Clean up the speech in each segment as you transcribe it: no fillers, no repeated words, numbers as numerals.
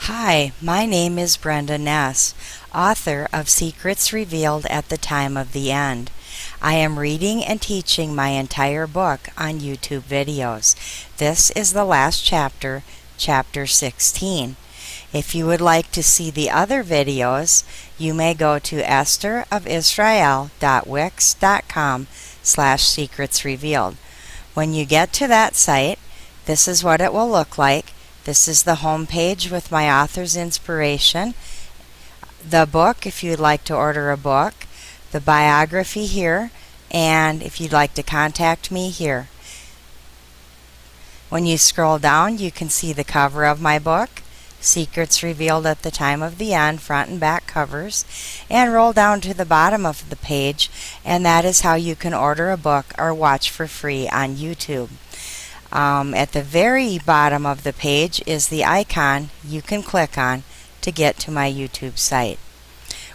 Hi, my name is Brenda Ness, author of Secrets Revealed at the Time of the End. I am reading and teaching my entire book on YouTube videos. This is the last chapter, chapter 16. If you would like to see the other videos, you may go to estherofisrael.wix.com/secretsrevealed. When you get to that site, this is what it will look like. This is the home page with my author's inspiration, the book if you'd like to order a book, the biography here, and if you'd like to contact me here. When you scroll down, you can see the cover of my book, Secrets Revealed at the Time of the End, front and back covers, and roll down to the bottom of the page, and that is how you can order a book or watch for free on YouTube. At the very bottom of the page is the icon you can click on to get to my YouTube site.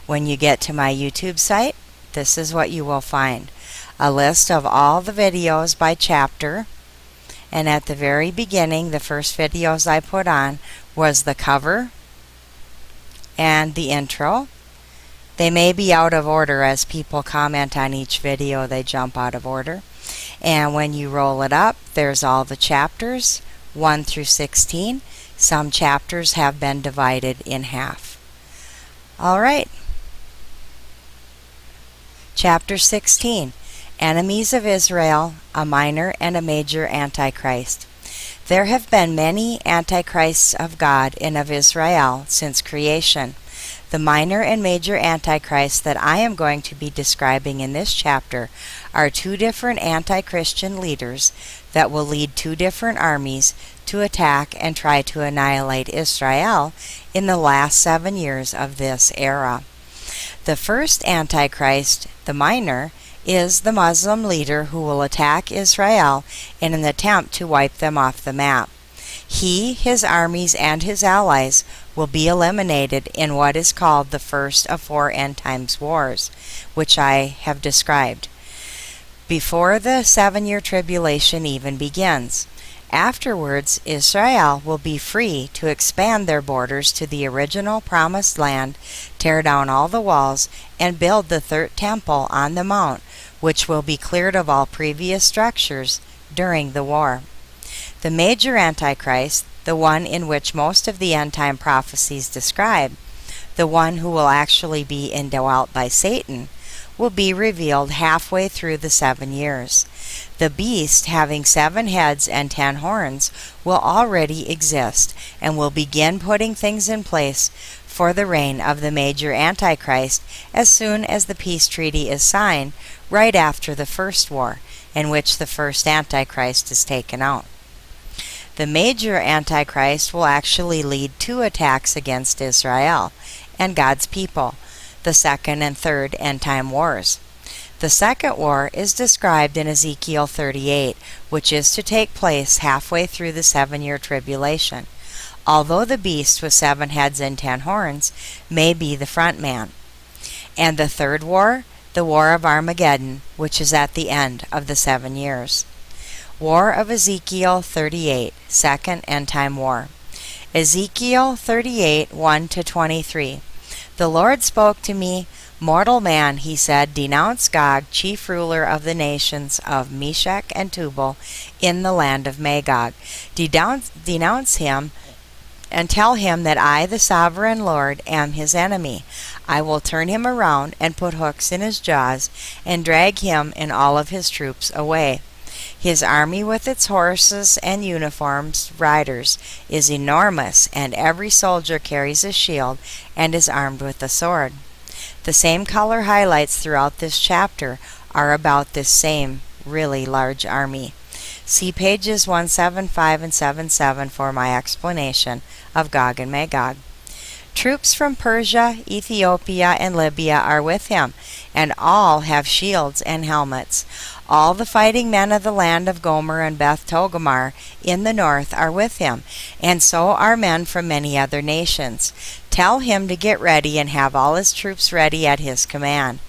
When you get to my YouTube site, this is what you will find. A list of all the videos by chapter, and at the very beginning, the first videos I put on was the cover and the intro. They may be out of order. As people comment on each video, they jump out of order. And when you roll it up, there's all the chapters, 1 through 16. Some chapters have been divided in half. All right. Chapter 16, Enemies of Israel, a Minor and a Major Antichrist. There have been many antichrists of God and of Israel since creation. The minor and major antichrists that I am going to be describing in this chapter are two different anti-Christian leaders that will lead two different armies to attack and try to annihilate Israel in the last 7 years of this era. The first antichrist, the minor, is the Muslim leader who will attack Israel in an attempt to wipe them off the map. He, his armies, and his allies will be eliminated in what is called the first of 4 end times wars, which I have described, before the 7-year tribulation even begins. Afterwards, Israel will be free to expand their borders to the original promised land, tear down all the walls, and build the third temple on the mount, which will be cleared of all previous structures during the war. The major Antichrist, the one in which most of the end-time prophecies describe, the one who will actually be indwelt by Satan, will be revealed halfway through the 7 years. The beast, having 7 heads and 10 horns, will already exist and will begin putting things in place for the reign of the major Antichrist as soon as the peace treaty is signed right after the first war, in which the first Antichrist is taken out. The major Antichrist will actually lead 2 attacks against Israel and God's people, the second and third end-time wars. The second war is described in Ezekiel 38, which is to take place halfway through the 7-year tribulation, although the beast with 7 heads and 10 horns may be the front man. And the third war, the War of Armageddon, which is at the end of the 7 years. War of Ezekiel 38, Second End-Time War. Ezekiel 38, 1-23. The Lord spoke to me, "Mortal man," he said, "denounce Gog, chief ruler of the nations of Meshech and Tubal, in the land of Magog. Denounce him and tell him that I, the sovereign Lord, am his enemy. I will turn him around and put hooks in his jaws and drag him and all of his troops away. His army with its horses and uniformed riders is enormous, and every soldier carries a shield and is armed with a sword." The same color highlights throughout this chapter are about this same really large army. See pages 175 and 77 for my explanation of Gog and Magog. Troops from Persia, Ethiopia, and Libya are with him, and all have shields and helmets. All the fighting men of the land of Gomer and Beth Togarmah in the north are with him, and so are men from many other nations. Tell him to get ready and have all his troops ready at his command.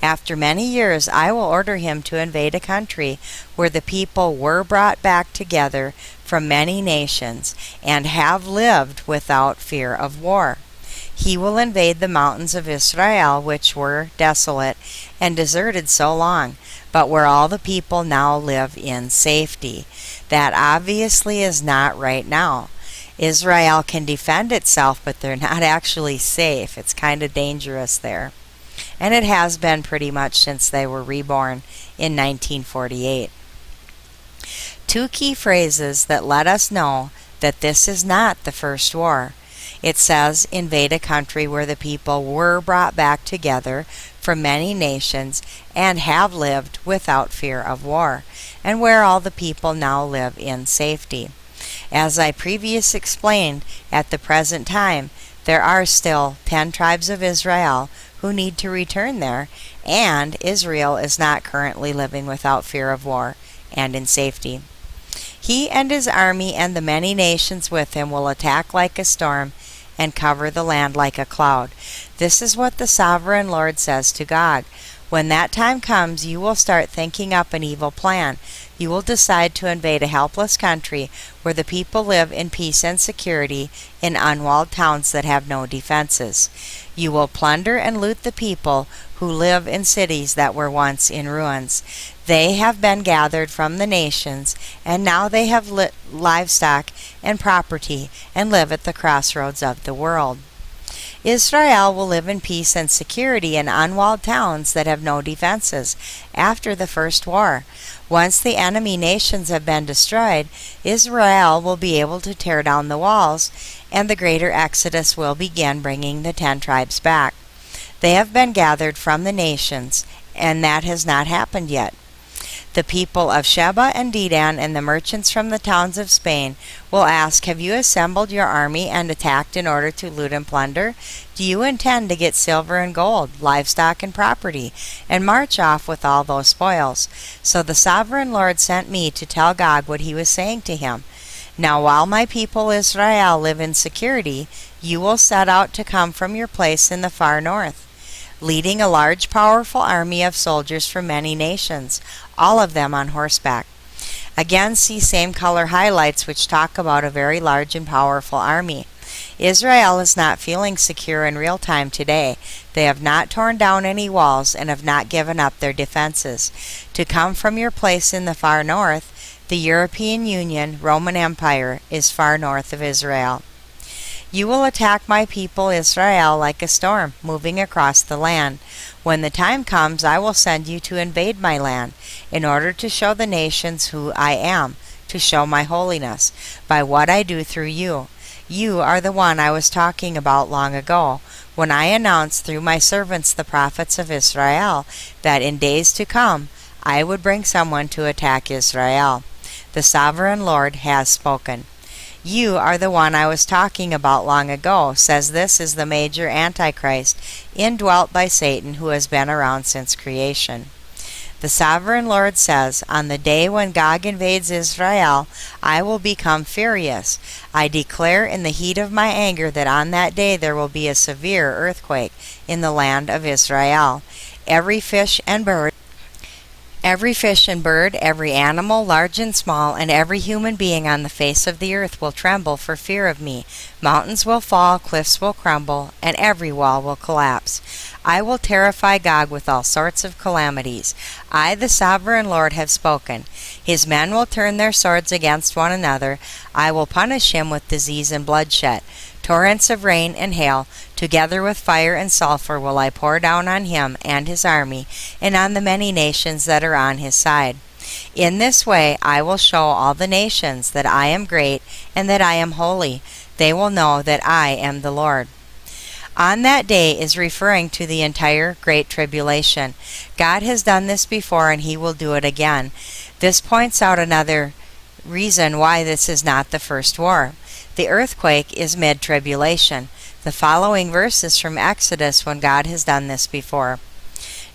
After many years I will order him to invade a country where the people were brought back together from many nations, and have lived without fear of war. He will invade the mountains of Israel, which were desolate and deserted so long, but where all the people now live in safety. That obviously is not right now. Israel can defend itself, but they're not actually safe. It's kind of dangerous there. And it has been pretty much since they were reborn in 1948. Two key phrases that let us know that this is not the first war. It says, invade a country where the people were brought back together from many nations and have lived without fear of war, and where all the people now live in safety. As I previously explained, at the present time, there are still 10 tribes of Israel who need to return there, and Israel is not currently living without fear of war and in safety. He and his army and the many nations with him will attack like a storm and cover the land like a cloud. This is what the sovereign Lord says to Gog. When that time comes, you will start thinking up an evil plan. You will decide to invade a helpless country where the people live in peace and security in unwalled towns that have no defenses. You will plunder and loot the people who live in cities that were once in ruins. They have been gathered from the nations, and now they have livestock and property and live at the crossroads of the world. Israel will live in peace and security in unwalled towns that have no defenses after the first war. Once the enemy nations have been destroyed, Israel will be able to tear down the walls, and the greater exodus will begin, bringing the 10 tribes back. They have been gathered from the nations, and that has not happened yet. The people of Sheba and Dedan and the merchants from the towns of Spain will ask, have you assembled your army and attacked in order to loot and plunder? Do you intend to get silver and gold, livestock and property, and march off with all those spoils? So the sovereign Lord sent me to tell Gog what he was saying to him. Now while my people Israel live in security, you will set out to come from your place in the far north, leading a large powerful army of soldiers from many nations, all of them on horseback. Again, see same color highlights which talk about a very large and powerful army. Israel is not feeling secure in real time today. They have not torn down any walls and have not given up their defenses. To come from your place in the far north, the European Union, Roman Empire, is far north of Israel. You will attack my people Israel like a storm, moving across the land. When the time comes, I will send you to invade my land, in order to show the nations who I am, to show my holiness, by what I do through you. You are the one I was talking about long ago, when I announced through my servants the prophets of Israel, that in days to come I would bring someone to attack Israel. The sovereign Lord has spoken. You are the one I was talking about long ago, says this is the major Antichrist, indwelt by Satan, who has been around since creation. The sovereign Lord says, on the day when Gog invades Israel, I will become furious. I declare in the heat of my anger that on that day there will be a severe earthquake in the land of Israel. Every fish and bird, every animal, large and small, and every human being on the face of the earth will tremble for fear of me. Mountains will fall, cliffs will crumble, and every wall will collapse. I will terrify Gog with all sorts of calamities. I, the sovereign Lord, have spoken. His men will turn their swords against one another. I will punish him with disease and bloodshed. Torrents of rain and hail, together with fire and sulfur, will I pour down on him and his army, and on the many nations that are on his side. In this way I will show all the nations that I am great and that I am holy. They will know that I am the Lord. On that day is referring to the entire Great Tribulation. God has done this before, and he will do it again. This points out another reason why this is not the first war. The earthquake is mid-tribulation. The following verse is from Exodus, when God has done this before.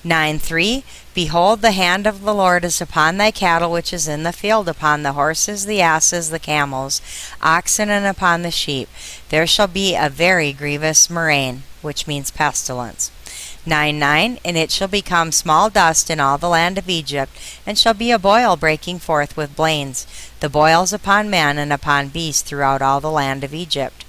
9:3 Behold, the hand of the Lord is upon thy cattle which is in the field, upon the horses, the asses, the camels, oxen, and upon the sheep. There shall be a very grievous murrain, which means pestilence. 9:9 And it shall become small dust in all the land of Egypt, and shall be a boil breaking forth with blains, the boils upon men and upon beasts throughout all the land of Egypt.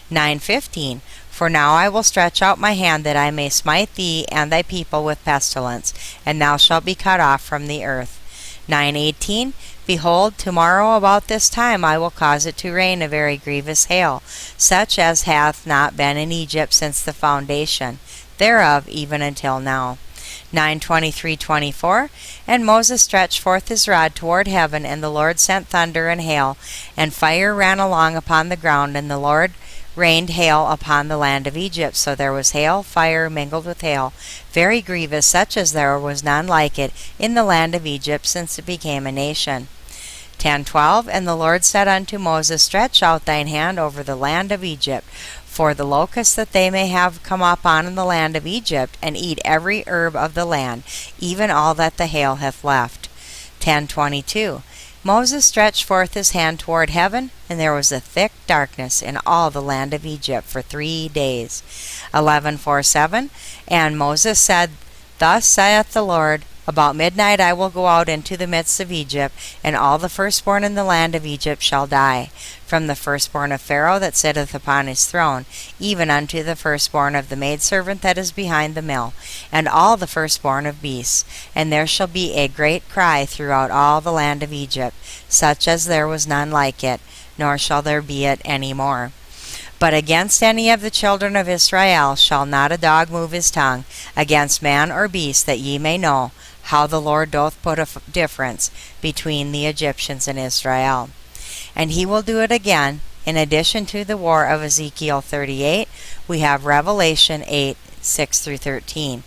9:15 For now I will stretch out my hand that I may smite thee and thy people with pestilence, and thou shalt be cut off from the earth. 9:18 Behold, tomorrow about this time I will cause it to rain a very grievous hail, such as hath not been in Egypt since the foundation thereof even until now. 9:23-24 And Moses stretched forth his rod toward heaven, and the Lord sent thunder and hail, and fire ran along upon the ground, and the Lord rained hail upon the land of Egypt. So there was hail, fire mingled with hail, very grievous, such as there was none like it in the land of Egypt since it became a nation. 10:12 And the Lord said unto Moses, Stretch out thine hand over the land of Egypt, for the locusts that they may have come upon the land of Egypt, and eat every herb of the land, even all that the hail hath left. 10:22 Moses stretched forth his hand toward heaven, and there was a thick darkness in all the land of Egypt for 3 days. 11:4-7 And Moses said, Thus saith the Lord, About midnight I will go out into the midst of Egypt, and all the firstborn in the land of Egypt shall die, from the firstborn of Pharaoh that sitteth upon his throne, even unto the firstborn of the maidservant that is behind the mill, and all the firstborn of beasts. And there shall be a great cry throughout all the land of Egypt, such as there was none like it, nor shall there be it any more. But against any of the children of Israel shall not a dog move his tongue, against man or beast, that ye may know how the Lord doth put a difference between the Egyptians and Israel. And he will do it again. In addition to the war of Ezekiel 38, we have Revelation 8:6-13.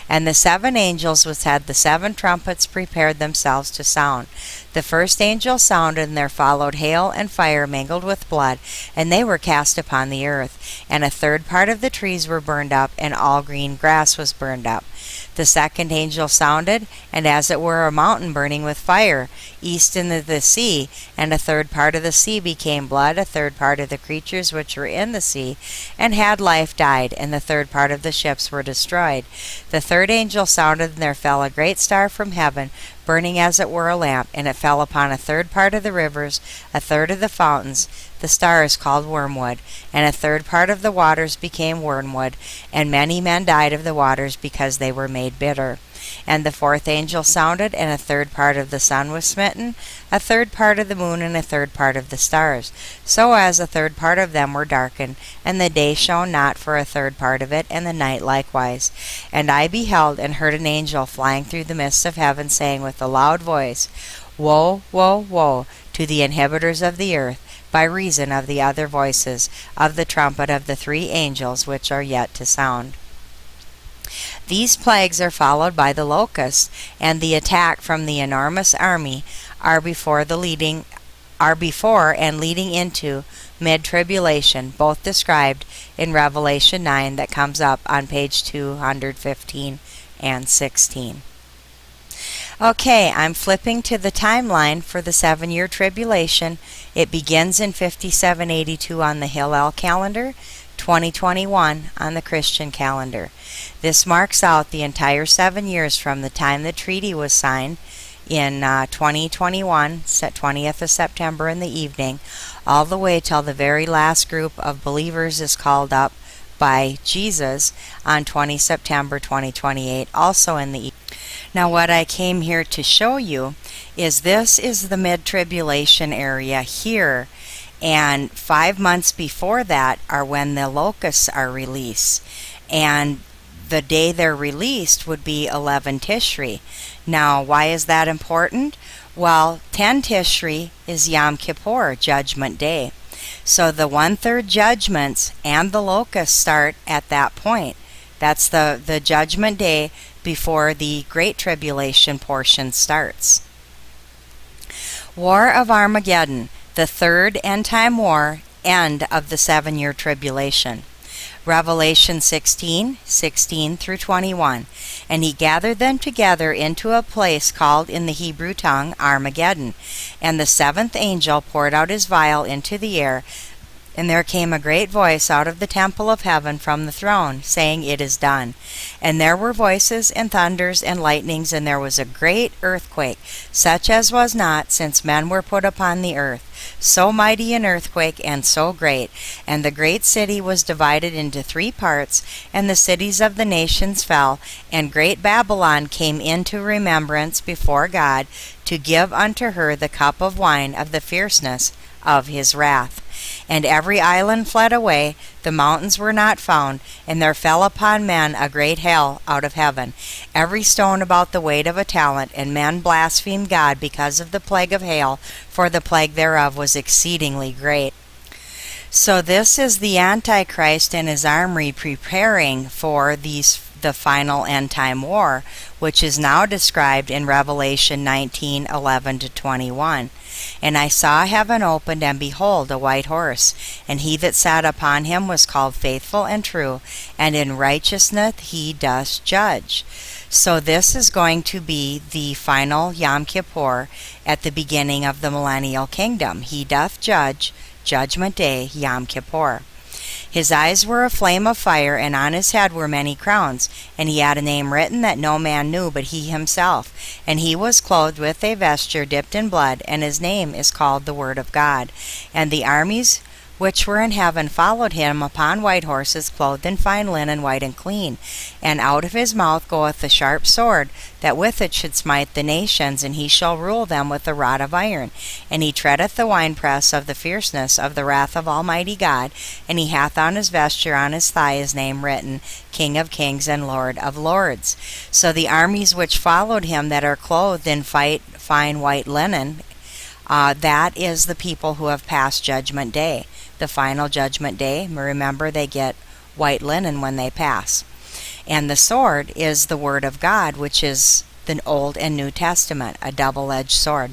And the 7 angels which had the 7 trumpets prepared themselves to sound. The first angel sounded, and there followed hail and fire mingled with blood, and they were cast upon the earth. And a third part of the trees were burned up, and all green grass was burned up. The second angel sounded, and as it were a mountain burning with fire, east into the sea, and a third part of the sea became blood, a third part of the creatures which were in the sea and had life died, and the third part of the ships were destroyed. The third angel sounded, and there fell a great star from heaven, burning as it were a lamp, and it fell upon a third part of the rivers, a third of the fountains. The star is called wormwood, and a third part of the waters became wormwood, and many men died of the waters because they were made bitter. And the fourth angel sounded, and a third part of the sun was smitten, a third part of the moon, and a third part of the stars, so as a third part of them were darkened, and the day shone not for a third part of it, and the night likewise. And I beheld and heard an angel flying through the midst of heaven, saying with a loud voice, Woe, woe, woe to the inhabitants of the earth, by reason of the other voices of the trumpet of the 3 angels which are yet to sound. These plagues are followed by the locusts, and the attack from the enormous army are before and leading into mid-tribulation, both described in Revelation 9 that comes up on page 215 and 16. Okay, I'm flipping to the timeline for the 7-year tribulation. It begins in 5782 on the Hillel calendar, 2021 on the Christian calendar. This marks out the entire 7 years from the time the treaty was signed in 2021, 20th of September in the evening, all the way till the very last group of believers is called up by Jesus on 20 September 2028, also in the evening. Now what I came here to show you is this is the mid-tribulation area here, and 5 months before that are when the locusts are released, and the day they're released would be 11 Tishri. Now why is that important? Well, 10 Tishri is Yom Kippur, Judgment Day. So the 1/3 judgments and the locusts start at that point. That's the Judgment Day before the Great Tribulation portion starts. War of Armageddon, the 3rd end-time war, end of the 7-year tribulation. Revelation 16:16-21. And he gathered them together into a place called in the Hebrew tongue Armageddon. And the 7th angel poured out his vial into the air, And there came a great voice out of the temple of heaven from the throne, saying, It is done. And there were voices, and thunders, and lightnings, and there was a great earthquake, such as was not since men were put upon the earth. So mighty an earthquake, and so great. And the great city was divided into 3 parts, and the cities of the nations fell, and great Babylon came into remembrance before God, to give unto her the cup of wine of the fierceness of his wrath. And every island fled away, the mountains were not found, and there fell upon men a great hail out of heaven, every stone about the weight of a talent, and men blasphemed God because of the plague of hail, for the plague thereof was exceedingly great. So this is the Antichrist and his army preparing for the final end-time war, which is now described in Revelation 19:11-21. And I saw heaven opened, and behold, a white horse, and he that sat upon him was called Faithful and True, and in righteousness he doth judge. So this is going to be the final Yom Kippur at the beginning of the millennial kingdom. He doth judge, Judgment Day, Yom Kippur. His eyes were a flame of fire, and on his head were many crowns, and he had a name written that no man knew but he himself. And he was clothed with a vesture dipped in blood, and his name is called the Word of God. And the armies which were in heaven followed him upon white horses, clothed in fine linen, white and clean. And out of his mouth goeth a sharp sword, that with it should smite the nations, and he shall rule them with a rod of iron. And he treadeth the winepress of the fierceness of the wrath of Almighty God, and he hath on his vesture on his thigh his name written, King of kings and Lord of lords. So the armies which followed him, that are clothed in fine white linen, that is the people who have passed Judgment Day. The final Judgment Day, remember, they get white linen when they pass. And the sword is the Word of God, which is the Old and New Testament, a double-edged sword.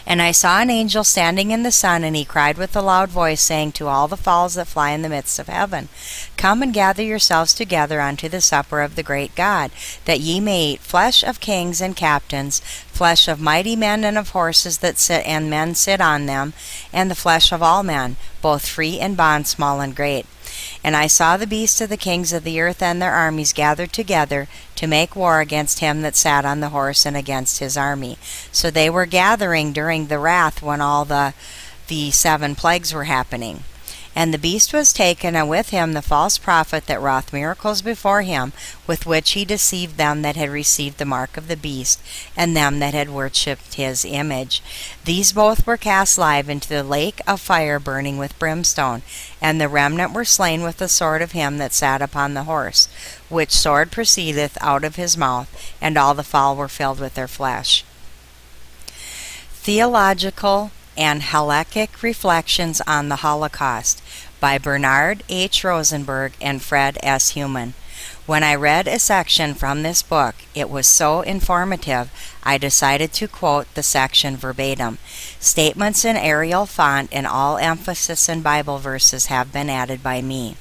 And I saw an angel standing in the sun, and he cried with a loud voice, saying to all the fowls that fly in the midst of heaven, Come and gather yourselves together unto the supper of the great God, that ye may eat flesh of kings and captains, flesh of mighty men and of horses that sit and men sit on them, and the flesh of all men, both free and bond, small and great. And I saw the beasts of the kings of the earth and their armies gathered together to make war against him that sat on the horse and against his army. So they were gathering during the wrath when all the 7 plagues were happening. And the beast was taken, and with him the false prophet that wrought miracles before him, with which he deceived them that had received the mark of the beast, and them that had worshipped his image. These both were cast live into the lake of fire burning with brimstone. And the remnant were slain with the sword of him that sat upon the horse, which sword proceedeth out of his mouth, and all the fowl were filled with their flesh. Theological and Halakhic Reflections on the Holocaust by Bernard H. Rosenberg and Fred S. Human. When I read a section from this book, it was so informative, I decided to quote the section verbatim. Statements in Arial font and all emphasis in Bible verses have been added by me.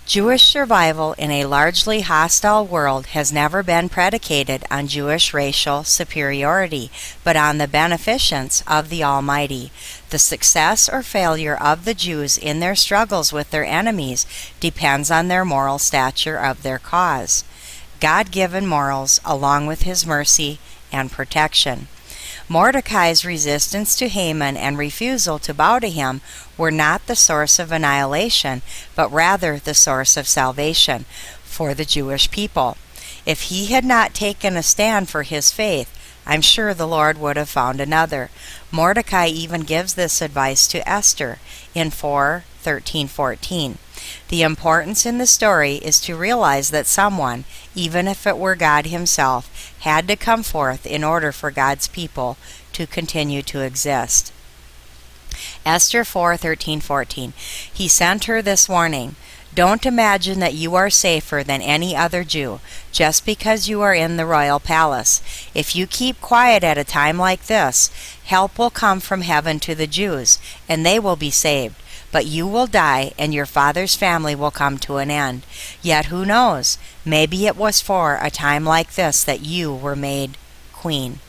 Jewish survival in a largely hostile world has never been predicated on Jewish racial superiority, but on the beneficence of the Almighty. The success or failure of the Jews in their struggles with their enemies depends on their moral stature of their cause. God-given morals, along with his mercy and protection. Mordecai's resistance to Haman and refusal to bow to him were not the source of annihilation, but rather the source of salvation for the Jewish people. If he had not taken a stand for his faith, I'm sure the Lord would have found another. Mordecai even gives this advice to Esther in 4:13-14. The importance in the story is to realize that someone, even if it were God himself, had to come forth in order for God's people to continue to exist. Esther 4:13-14. He sent her this warning. Don't imagine that you are safer than any other Jew, just because you are in the royal palace. If you keep quiet at a time like this, help will come from heaven to the Jews, and they will be saved. But you will die, and your father's family will come to an end. Yet who knows? Maybe it was for a time like this that you were made queen.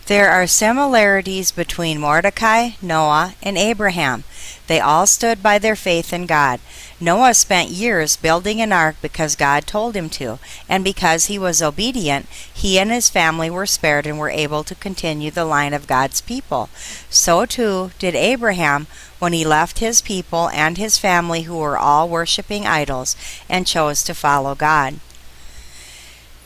There are similarities between Mordecai, Noah, and Abraham. They all stood by their faith in God. Noah spent years building an ark because God told him to, and because he was obedient, he and his family were spared and were able to continue the line of God's people. So too did Abraham when he left his people and his family, who were all worshiping idols, and chose to follow God.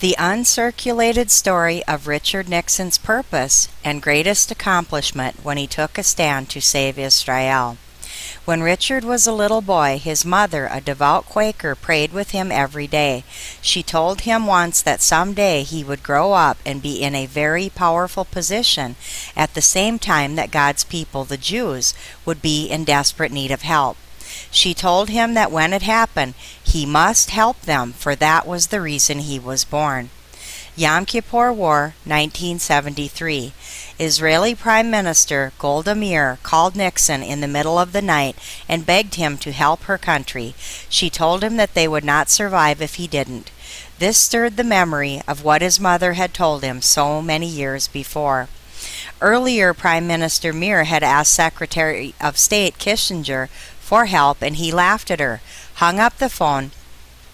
The uncirculated story of Richard Nixon's purpose and greatest accomplishment when he took a stand to save Israel. When Richard was a little boy, his mother, a devout Quaker, prayed with him every day. She told him once that someday he would grow up and be in a very powerful position, at the same time that God's people, the Jews, would be in desperate need of help. She told him that when it happened, he must help them, for that was the reason he was born. Yom Kippur War, 1973. Israeli Prime Minister Golda Meir called Nixon in the middle of the night and begged him to help her country. She told him that they would not survive if he didn't. This stirred the memory of what his mother had told him so many years before. Earlier, Prime Minister Meir had asked Secretary of State Kissinger for help, and he laughed at her, hung up the phone,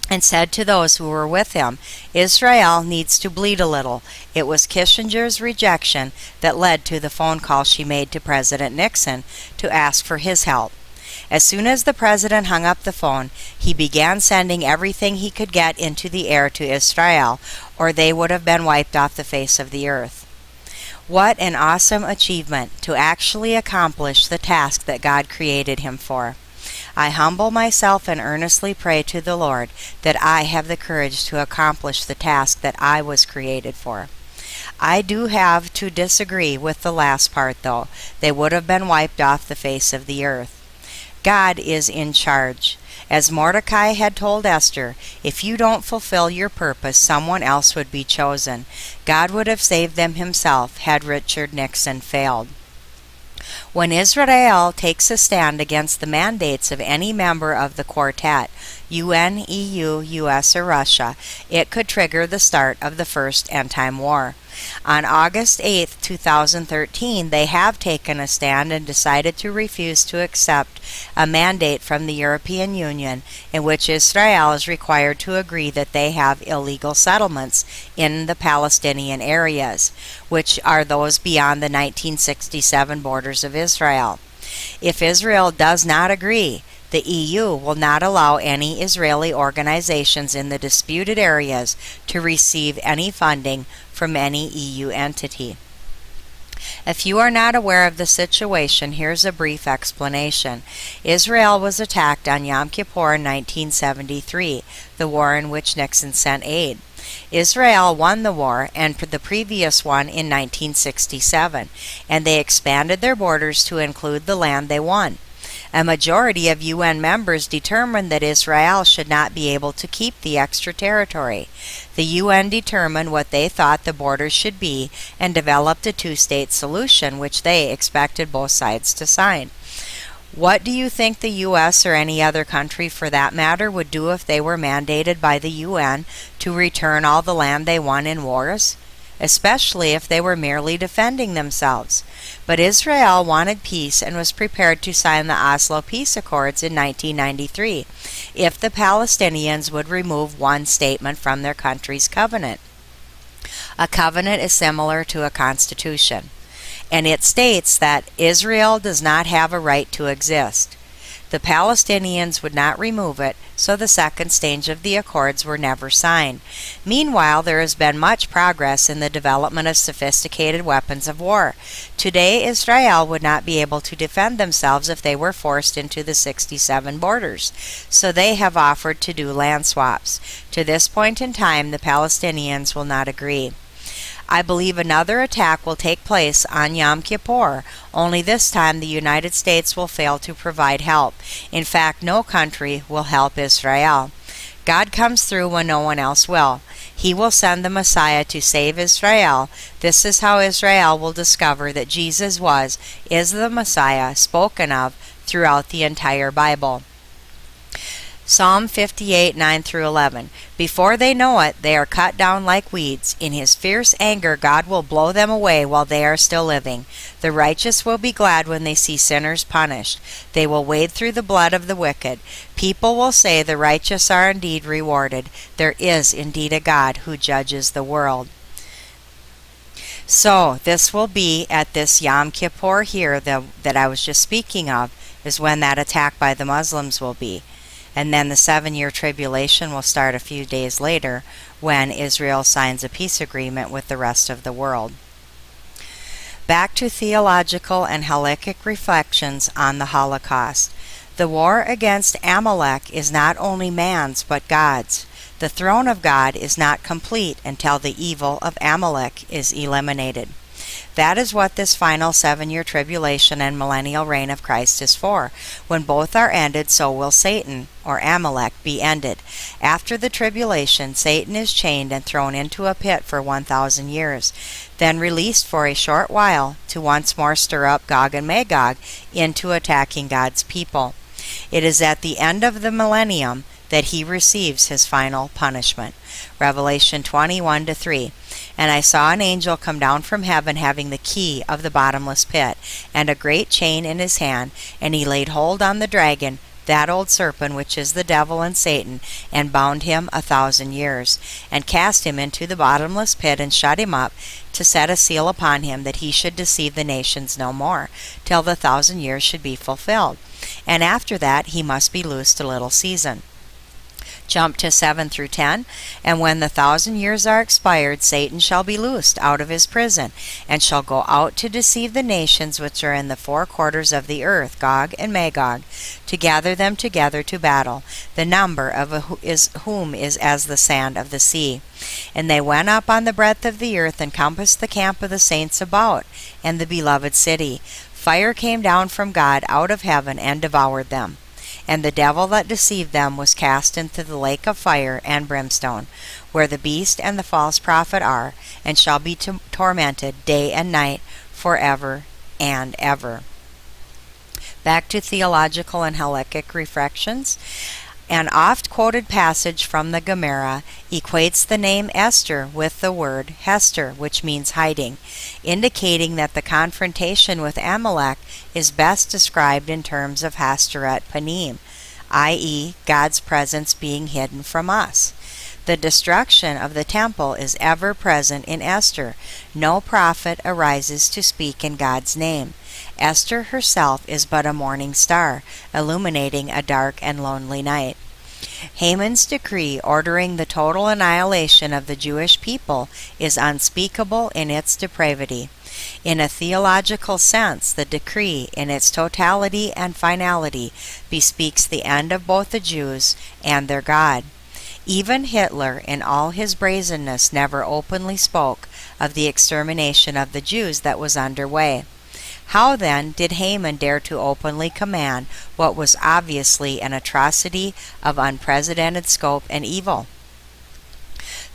and said to those who were with him, "Israel needs to bleed a little." It was Kissinger's rejection that led to the phone call she made to President Nixon to ask for his help. As soon as the president hung up the phone, he began sending everything he could get into the air to Israel, or they would have been wiped off the face of the earth. What an awesome achievement to actually accomplish the task that God created him for. I humble myself and earnestly pray to the Lord that I have the courage to accomplish the task that I was created for. I do have to disagree with the last part, though. They would have been wiped off the face of the earth. God is in charge. As Mordecai had told Esther, if you don't fulfill your purpose, someone else would be chosen. God would have saved them himself had Richard Nixon failed. When Israel takes a stand against the mandates of any member of the quartet, UN, EU, US, or Russia, it could trigger the start of the first Endtime war. On August 8, 2013, they have taken a stand and decided to refuse to accept a mandate from the European Union in which Israel is required to agree that they have illegal settlements in the Palestinian areas, which are those beyond the 1967 borders of Israel. If Israel does not agree, the EU will not allow any Israeli organizations in the disputed areas to receive any funding from any EU entity. If you are not aware of the situation, here's a brief explanation. Israel was attacked on Yom Kippur in 1973, the war in which Nixon sent aid. Israel won the war and the previous one in 1967, and they expanded their borders to include the land they won. A majority of UN members determined that Israel should not be able to keep the extra territory. The UN determined what they thought the borders should be and developed a two-state solution, which they expected both sides to sign. What do you think the US or any other country for that matter would do if they were mandated by the UN to return all the land they won in wars? Especially if they were merely defending themselves. But Israel wanted peace and was prepared to sign the Oslo Peace Accords in 1993 if the Palestinians would remove one statement from their country's covenant. A covenant is similar to a constitution, and it states that Israel does not have a right to exist. The Palestinians would not remove it, so the second stage of the accords were never signed. Meanwhile, there has been much progress in the development of sophisticated weapons of war. Today, Israel would not be able to defend themselves if they were forced into the 67 borders, so they have offered to do land swaps. To this point in time, the Palestinians will not agree. I believe another attack will take place on Yom Kippur, only this time the United States will fail to provide help. In fact, no country will help Israel. God comes through when no one else will. He will send the Messiah to save Israel. This is how Israel will discover that Jesus is the Messiah spoken of throughout the entire Bible. Psalm 58, 9 through 11. Before they know it, they are cut down like weeds. In his fierce anger, God will blow them away while they are still living. The righteous will be glad when they see sinners punished. They will wade through the blood of the wicked. People will say the righteous are indeed rewarded. There is indeed a God who judges the world. So this will be at this Yom Kippur here that I was just speaking of, is when that attack by the Muslims will be. And then the 7-year tribulation will start a few days later when Israel signs a peace agreement with the rest of the world. Back to theological and halakhic reflections on the Holocaust. The war against Amalek is not only man's but God's. The throne of God is not complete until the evil of Amalek is eliminated. That is what this final 7-year tribulation and millennial reign of Christ is for. When both are ended, so will Satan, or Amalek, be ended. After the tribulation, Satan is chained and thrown into a pit for 1,000 years, then released for a short while to once more stir up Gog and Magog into attacking God's people. It is at the end of the millennium that he receives his final punishment. Revelation 21-3. And I saw an angel come down from heaven having the key of the bottomless pit, and a great chain in his hand, and he laid hold on the dragon, that old serpent which is the devil and Satan, and bound him 1,000 years, and cast him into the bottomless pit, and shut him up, to set a seal upon him, that he should deceive the nations no more, till the 1,000 years should be fulfilled. And after that he must be loosed a little season. Jump to 7-10. And when the 1,000 years are expired, Satan shall be loosed out of his prison, and shall go out to deceive the nations which are in the 4 quarters of the earth, Gog and Magog, to gather them together to battle, the number of whom is as the sand of the sea. And they went up on the breadth of the earth, and compassed the camp of the saints about, and the beloved city. Fire came down from God out of heaven, and devoured them. And the devil that deceived them was cast into the lake of fire and brimstone, where the beast and the false prophet are, and shall be tormented day and night forever and ever. Back to theological and halakhic reflections. An oft-quoted passage from the Gemara equates the name Esther with the word Hester, which means hiding, indicating that the confrontation with Amalek is best described in terms of Hasteret Panim, i.e., God's presence being hidden from us. The destruction of the temple is ever present in Esther. No prophet arises to speak in God's name. Esther herself is but a morning star, illuminating a dark and lonely night. Haman's decree ordering the total annihilation of the Jewish people is unspeakable in its depravity. In a theological sense, the decree, in its totality and finality, bespeaks the end of both the Jews and their God. Even Hitler, in all his brazenness, never openly spoke of the extermination of the Jews that was underway. How then did Haman dare to openly command what was obviously an atrocity of unprecedented scope and evil?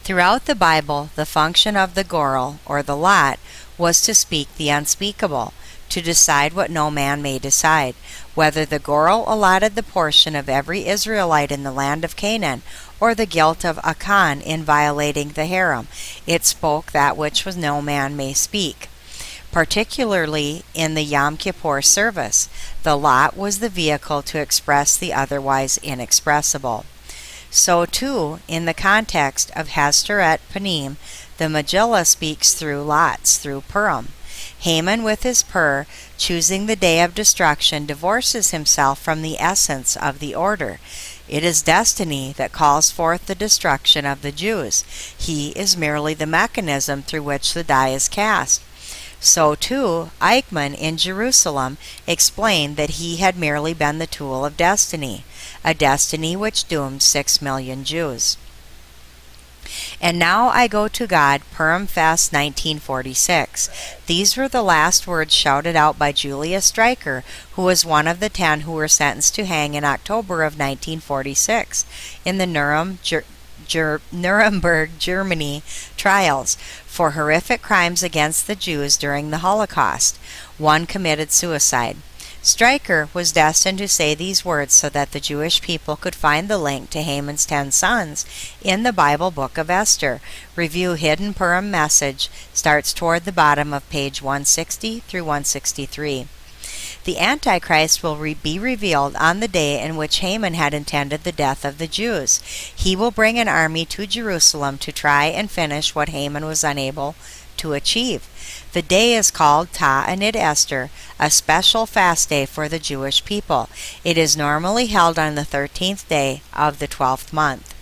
Throughout the Bible, the function of the Gorel, or the lot, was to speak the unspeakable, to decide what no man may decide, whether the Gorel allotted the portion of every Israelite in the land of Canaan, or the guilt of Achan in violating the harem. It spoke that which was no man may speak. Particularly in the Yom Kippur service, the lot was the vehicle to express the otherwise inexpressible. So too, in the context of Hasteret Panim, the Megillah speaks through lots, through Purim. Haman with his pur, choosing the day of destruction, divorces himself from the essence of the order. It is destiny that calls forth the destruction of the Jews. He is merely the mechanism through which the die is cast. So too, Eichmann in Jerusalem explained that he had merely been the tool of destiny, a destiny which doomed 6 million Jews. And now I go to God, Purim Fest 1946. These were the last words shouted out by Julius Streicher, who was one of the 10 who were sentenced to hang in October of 1946 in the Nuremberg, Germany trials for horrific crimes against the Jews during the Holocaust. One committed suicide. Stryker was destined to say these words so that the Jewish people could find the link to Haman's 10 sons in the Bible book of Esther. Review Hidden Purim Message starts toward the bottom of page 160 through 163. The Antichrist will be revealed on the day in which Haman had intended the death of the Jews. He will bring an army to Jerusalem to try and finish what Haman was unable to achieve. The day is called Ta'anit Esther, a special fast day for the Jewish people. It is normally held on the 13th day of the 12th month.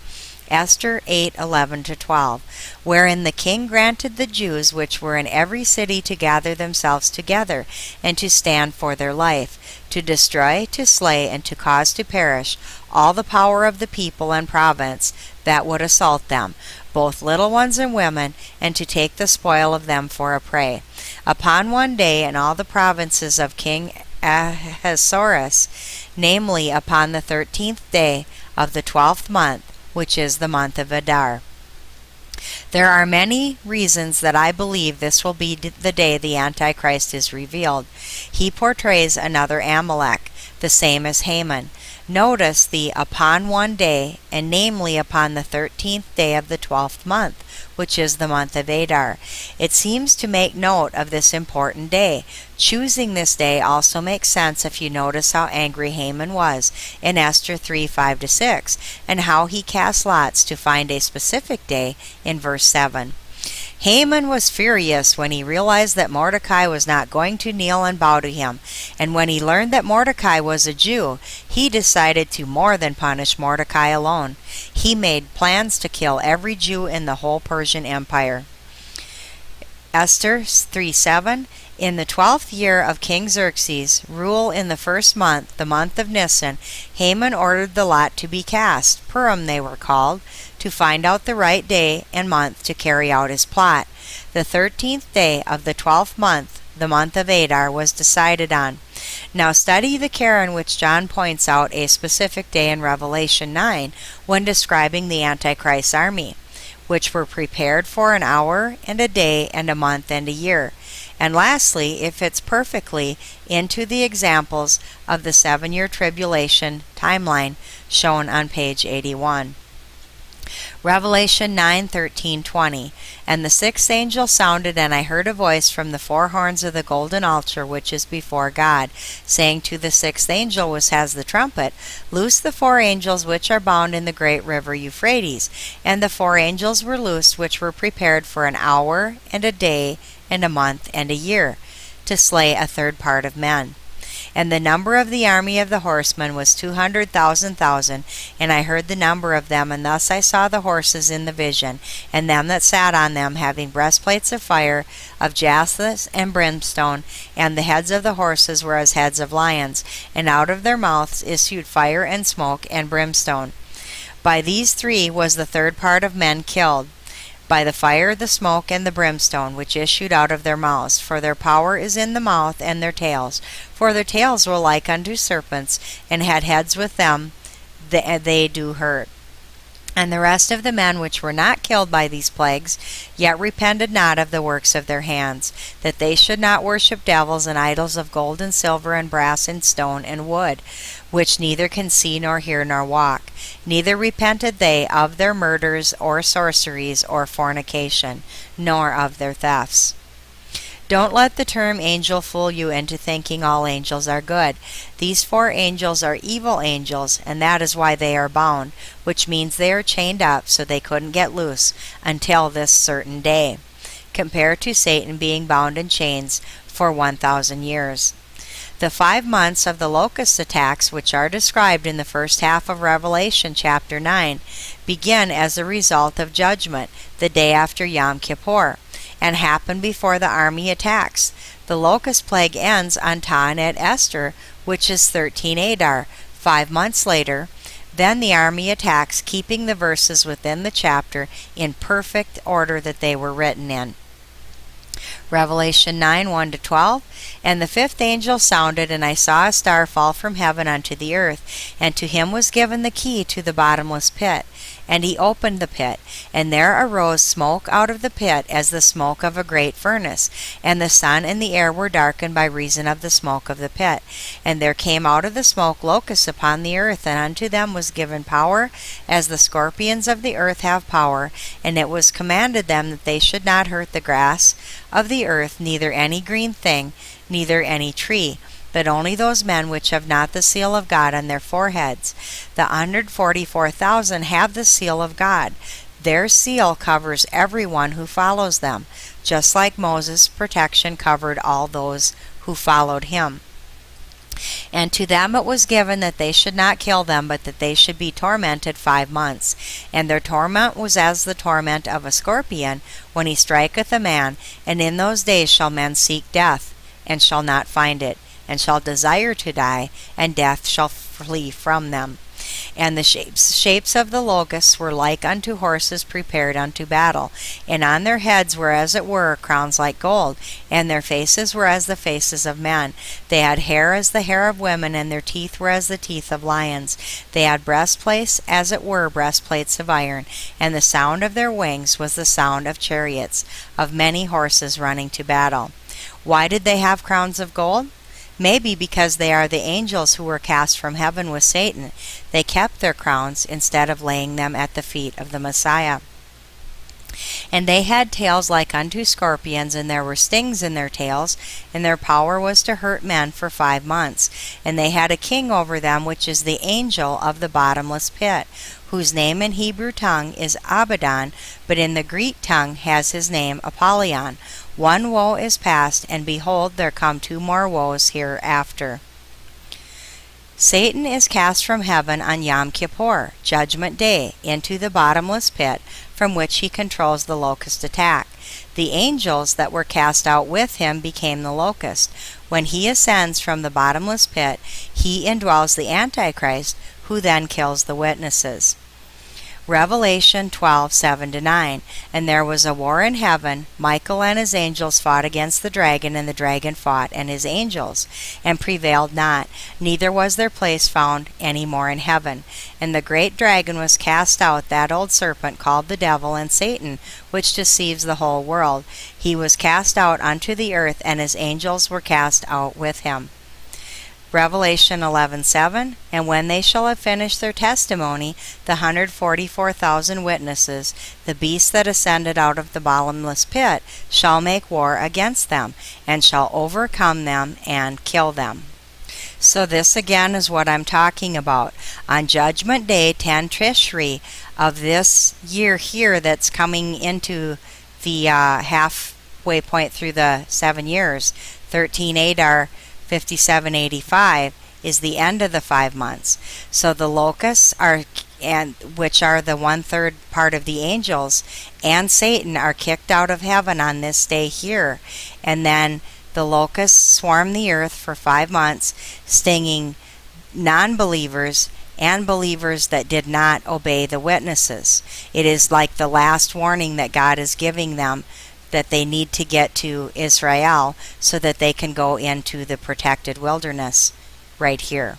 Esther 8:11-12, wherein the king granted the Jews which were in every city to gather themselves together, and to stand for their life, to destroy, to slay, and to cause to perish all the power of the people and province that would assault them, both little ones and women, and to take the spoil of them for a prey. Upon one day in all the provinces of King Ahasuerus, namely upon the 13th day of the 12th month, which is the month of Adar. There are many reasons that I believe this will be the day the Antichrist is revealed. He portrays another Amalek, the same as Haman. Notice the upon one day, and namely upon the 13th day of the 12th month, which is the month of Adar. It seems to make note of this important day. Choosing this day also makes sense if you notice how angry Haman was in Esther 3:5-6, and how he cast lots to find a specific day in verse 7. Haman was furious when he realized that Mordecai was not going to kneel and bow to him, and when he learned that Mordecai was a Jew, he decided to more than punish Mordecai alone. He made plans to kill every Jew in the whole Persian Empire. Esther 3:7, in the 12th year of King Xerxes' rule in the first month, the month of Nisan, Haman ordered the lot to be cast, Purim they were called, to find out the right day and month to carry out his plot. The 13th day of the 12th month, the month of Adar, was decided on. Now study the care in which John points out a specific day in Revelation 9 when describing the Antichrist's army, which were prepared for an hour and a day and a month and a year. And lastly, it fits perfectly into the examples of the 7-year tribulation timeline shown on page 81. Revelation 9:13-20. And the sixth angel sounded, and I heard a voice from the 4 horns of the golden altar which is before God, saying to the sixth angel which has the trumpet, Loose the 4 angels which are bound in the great river Euphrates. And the 4 angels were loosed which were prepared for an hour and a day and a month and a year, to slay a third part of men. And the number of the army of the horsemen was 200,000, and I heard the number of them, and thus I saw the horses in the vision, and them that sat on them, having breastplates of fire, of jaspis and brimstone, and the heads of the horses were as heads of lions, and out of their mouths issued fire and smoke and brimstone. By these 3 was the third part of men killed, by the fire, the smoke, and the brimstone, which issued out of their mouths. For their power is in the mouth and their tails. For their tails were like unto serpents, and had heads with them, they do hurt. And the rest of the men which were not killed by these plagues, yet repented not of the works of their hands, that they should not worship devils and idols of gold and silver and brass and stone and wood, which neither can see nor hear nor walk. Neither repented they of their murders or sorceries or fornication, nor of their thefts. Don't let the term angel fool you into thinking all angels are good. These 4 angels are evil angels, and that is why they are bound, which means they are chained up so they couldn't get loose until this certain day, compared to Satan being bound in chains for 1,000 years. The 5 months of the locust attacks, which are described in the first half of Revelation chapter 9, begin as a result of judgment, the day after Yom Kippur, and happen before the army attacks. The locust plague ends on Ta'anit Esther, which is 13 Adar, 5 months later. Then the army attacks, keeping the verses within the chapter in perfect order that they were written in. Revelation 9, 1-12. And the fifth angel sounded, and I saw a star fall from heaven unto the earth, and to him was given the key to the bottomless pit. And he opened the pit, and there arose smoke out of the pit as the smoke of a great furnace, and the sun and the air were darkened by reason of the smoke of the pit. And there came out of the smoke locusts upon the earth, and unto them was given power, as the scorpions of the earth have power. And it was commanded them that they should not hurt the grass of the earth, neither any green thing, neither any tree, but only those men which have not the seal of God on their foreheads. The 144,000 have the seal of God. Their seal covers everyone who follows them, just like Moses' protection covered all those who followed him. And to them it was given that they should not kill them, but that they should be tormented 5 months. And their torment was as the torment of a scorpion when he striketh a man. And in those days shall men seek death, and shall not find it, and shall desire to die, and death shall flee from them. And the shapes of the locusts were like unto horses prepared unto battle, and on their heads were as it were crowns like gold, and their faces were as the faces of men. They had hair as the hair of women, and their teeth were as the teeth of lions. They had breastplates as it were breastplates of iron, and the sound of their wings was the sound of chariots, of many horses running to battle. Why did they have crowns of gold? Maybe because they are the angels who were cast from heaven with Satan. They kept their crowns instead of laying them at the feet of the Messiah. And they had tails like unto scorpions, and there were stings in their tails, and their power was to hurt men for 5 months. And they had a king over them, which is the angel of the bottomless pit, whose name in Hebrew tongue is Abaddon, but in the Greek tongue has his name Apollyon. One woe is past, and behold, there come 2 more woes hereafter. Satan is cast from heaven on Yom Kippur, Judgment Day, into the bottomless pit, from which he controls the locust attack. The angels that were cast out with him became the locust. When he ascends from the bottomless pit, he indwells the Antichrist, who then kills the witnesses. Revelation 12, 7-9. And there was a war in heaven. Michael and his angels fought against the dragon, and the dragon fought and his angels, and prevailed not, neither was their place found any more in heaven. And the great dragon was cast out, that old serpent called the devil and Satan, which deceives the whole world. He was cast out unto the earth, and his angels were cast out with him. Revelation 11:7. And when they shall have finished their testimony, the 144,000 witnesses, the beast that ascended out of the bottomless pit, shall make war against them, and shall overcome them and kill them. So this again is what I'm talking about. On Judgment Day, 10 Tishri of this year here that's coming into the halfway point through the 7 years, 13 Adar 5785 is the end of the 5 months. So the locusts are, and which are the 1/3 part of the angels, and Satan are kicked out of heaven on this day here. And then the locusts swarm the earth for 5 months, stinging non-believers and believers that did not obey the witnesses. It is like the last warning that God is giving them, that they need to get to Israel so that they can go into the protected wilderness right here.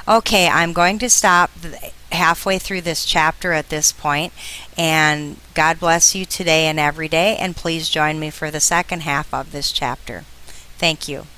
Okay, I'm going to stop halfway through this chapter at this point, and God bless you today and every day, and please join me for the second half of this chapter. Thank you.